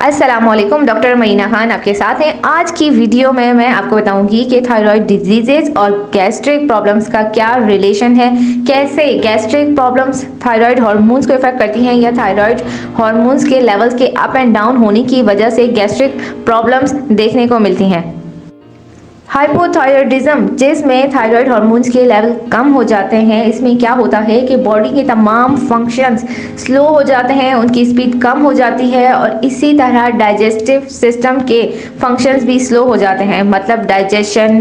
अस्सलामुअलैकुम, डॉक्टर मरीना खान आपके साथ हैं। आज की वीडियो में मैं आपको बताऊंगी कि थायराइड डिजीजेज और गैस्ट्रिक प्रॉब्लम्स का क्या रिलेशन है, कैसे गैस्ट्रिक प्रॉब्लम्स थायराइड हार्मोन्स को इफेक्ट करती हैं या थायराइड हार्मोन्स के लेवल्स के अप एंड डाउन होने की वजह से गैस्ट्रिक प्रॉब्लम्स देखने को मिलती हैं। हाइपोथायरॉयडिज्म, जिसमें थायराइड हार्मोन्स के लेवल कम हो जाते हैं, इसमें क्या होता है कि बॉडी के तमाम फंक्शंस स्लो हो जाते हैं, उनकी स्पीड कम हो जाती है और इसी तरह डाइजेस्टिव सिस्टम के फंक्शंस भी स्लो हो जाते हैं। मतलब डाइजेशन,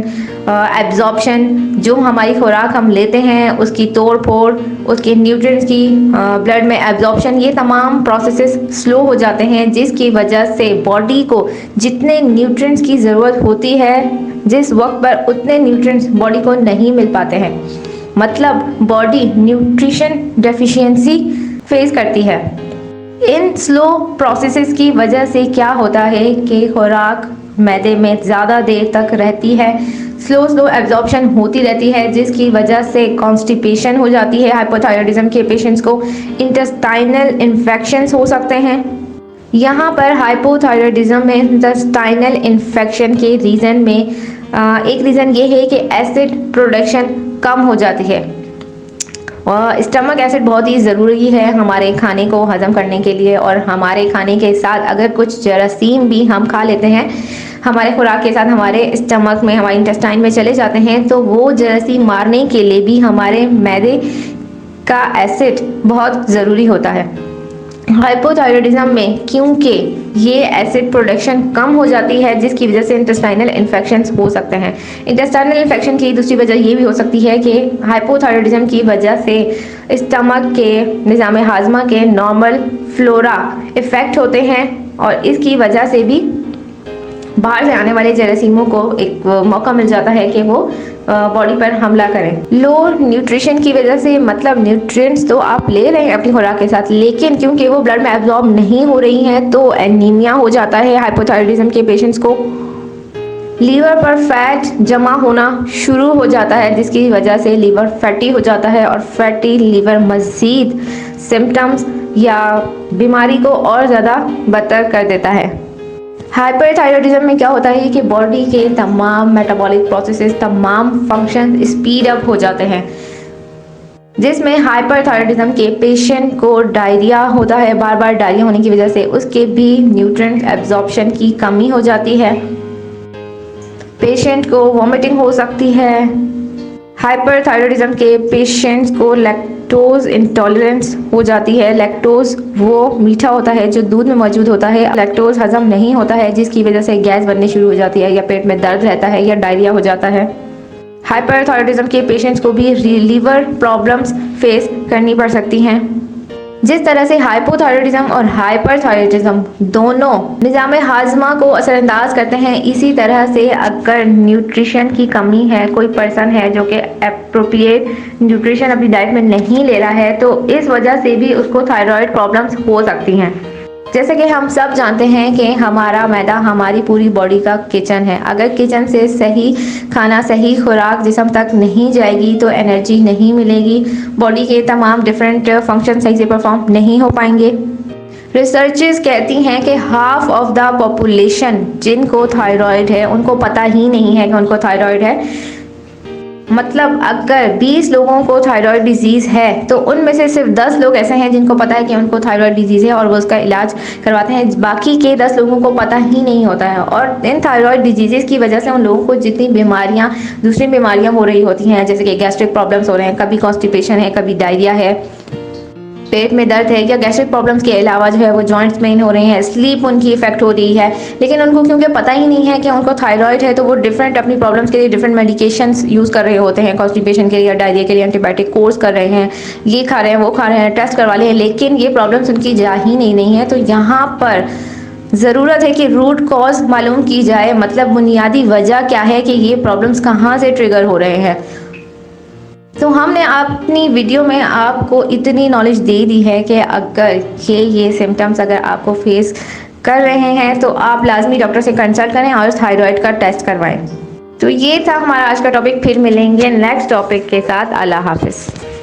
एब्जॉर्प्शन, जो हमारी खुराक हम लेते हैं उसकी तोड़ फोड़, उसके न्यूट्रिएंट्स की ब्लड में एब्जॉर्प्शन, ये तमाम प्रोसेसेस स्लो हो जाते हैं, जिसकी वजह से बॉडी को जितने न्यूट्रिएंट्स की ज़रूरत होती है जिस वक्त पर उतने न्यूट्रिएंट्स बॉडी को नहीं मिल पाते हैं। मतलब बॉडी न्यूट्रिशन डेफिशिएंसी फेस करती है। इन स्लो प्रोसेसेस की वजह से क्या होता है कि खुराक मैदे में ज़्यादा देर तक रहती है, स्लो एब्जॉर्प्शन होती रहती है, जिसकी वजह से कॉन्स्टिपेशन हो जाती है। हाइपोथायरॉयडिज्म के पेशेंट्स को इंटेस्टाइनल इन्फेक्शंस हो सकते हैं। यहाँ पर हाइपोथायरॉयडिज्म में इंटेस्टाइनल इन्फेक्शन के रीज़न में एक रीज़न ये है कि एसिड प्रोडक्शन कम हो जाती है। और स्टमक एसिड बहुत ही ज़रूरी है हमारे खाने को हज़म करने के लिए, और हमारे खाने के साथ अगर कुछ जरासीम भी हम खा लेते हैं, हमारे खुराक के साथ हमारे स्टमक में, हमारे इंटेस्टाइन में चले जाते हैं, तो वो जरासीम मारने के लिए भी हमारे मैदे का एसिड बहुत ज़रूरी होता है। हाइपोथायरॉयडिज्म में क्योंकि ये एसिड प्रोडक्शन कम हो जाती है, जिसकी वजह से इंटेस्टाइनल इन्फेक्शंस हो सकते हैं। इंटेस्टाइनल इन्फेक्शन की दूसरी वजह ये भी हो सकती है कि हाइपोथायरॉयडिज्म की वजह से स्टमक के निज़ाम हाजमा के नॉर्मल फ्लोरा इफ़ेक्ट होते हैं, और इसकी वजह से भी बाहर से आने वाले जरासीमों को एक मौका मिल जाता है कि वो बॉडी पर हमला करें। लो न्यूट्रिशन की वजह से, मतलब न्यूट्रिएंट्स तो आप ले रहे हैं अपनी खुराक के साथ, लेकिन क्योंकि वो ब्लड में एब्जॉर्ब नहीं हो रही हैं तो एनीमिया हो जाता है हाइपोथायरॉयडिज्म के पेशेंट्स को। लीवर पर फैट जमा होना शुरू हो जाता है, जिसकी वजह से लीवर फैटी हो जाता है, और फैटी लीवर मज़ीद सिम्टम्स या बीमारी को और ज़्यादा बदतर कर देता है। हाइपरथायरॉयडिज्म में क्या होता है कि बॉडी के तमाम मेटाबॉलिक प्रोसेसेस, तमाम फंक्शन स्पीड अप हो जाते हैं, जिसमें हाइपरथायरॉयडिज्म के पेशेंट को डायरिया होता है। बार बार डायरिया होने की वजह से उसके भी न्यूट्रिएंट एब्जॉर्प्शन की कमी हो जाती है। पेशेंट को वॉमिटिंग हो सकती है। हाइपरथायरॉयडिज्म के पेशेंट्स को लैक्टोज इंटॉलरेंस हो जाती है। लैक्टोज वो मीठा होता है जो दूध में मौजूद होता है, लैक्टोज हजम नहीं होता है, जिसकी वजह से गैस बननी शुरू हो जाती है, या पेट में दर्द रहता है, या डायरिया हो जाता है। हाइपरथायरॉयडिज्म के पेशेंट्स को भी लीवर प्रॉब्लम्स फेस करनी पड़ सकती हैं। जिस तरह से हाइपोथायरॉयडिज्म और हाइपरथायरॉयडिज्म दोनों निज़ाम हाजमा को असरअंदाज करते हैं, इसी तरह से अगर न्यूट्रिशन की कमी है, कोई पर्सन है जो कि एप्रोप्रिएट न्यूट्रिशन अपनी डाइट में नहीं ले रहा है, तो इस वजह से भी उसको थायराइड प्रॉब्लम्स हो सकती हैं। जैसे कि हम सब जानते हैं कि हमारा मैदा हमारी पूरी बॉडी का किचन है। अगर किचन से सही खाना, सही खुराक जिस्म तक नहीं जाएगी तो एनर्जी नहीं मिलेगी, बॉडी के तमाम डिफरेंट फंक्शन सही से परफॉर्म नहीं हो पाएंगे। रिसर्चेस कहती हैं कि हाफ ऑफ द पॉपुलेशन जिनको थायराइड है उनको पता ही नहीं है कि उनको थायराइड है। मतलब अगर 20 लोगों को थायराइड डिजीज़ है तो उनमें से सिर्फ 10 लोग ऐसे हैं जिनको पता है कि उनको थायराइड डिजीज़ है और वो उसका इलाज करवाते हैं। बाकी के 10 लोगों को पता ही नहीं होता है, और इन थायराइड डिजीज़ की वजह से उन लोगों को जितनी बीमारियां, दूसरी बीमारियां हो रही होती हैं, जैसे कि गैस्ट्रिक प्रॉब्लम्स हो रहे हैं, कभी कॉन्स्टिपेशन है, कभी डायरिया है, पेट में दर्द है, या गैस्ट्रिक प्रॉब्लम्स के अलावा जो है वो जॉइंट्स पेन हो रहे हैं, स्लीप उनकी इफेक्ट हो रही है, लेकिन उनको क्योंकि पता ही नहीं है कि उनको थायराइड है तो वो डिफरेंट अपनी प्रॉब्लम्स के लिए डिफरेंट मेडिकेशंस यूज़ कर रहे होते हैं। कॉन्स्टिपेशन के लिए या डायरिया के लिए एंटीबायोटिक कोर्स कर रहे हैं, ये खा रहे हैं, वो खा रहे हैं, टेस्ट करवा रहे हैं, लेकिन ये प्रॉब्लम्स उनकी जा ही नहीं है। तो यहाँ पर ज़रूरत है कि रूट कॉज मालूम की जाए, मतलब बुनियादी वजह क्या है कि ये प्रॉब्लम्स कहाँ से ट्रिगर हो रहे हैं। तो हमने अपनी वीडियो में आपको इतनी नॉलेज दे दी है कि अगर ये सिम्टम्स अगर आपको फेस कर रहे हैं तो आप लाजमी डॉक्टर से कंसल्ट करें और थायराइड का टेस्ट करवाएं। तो ये था हमारा आज का टॉपिक। फिर मिलेंगे नेक्स्ट टॉपिक के साथ। अल्लाह हाफिज़।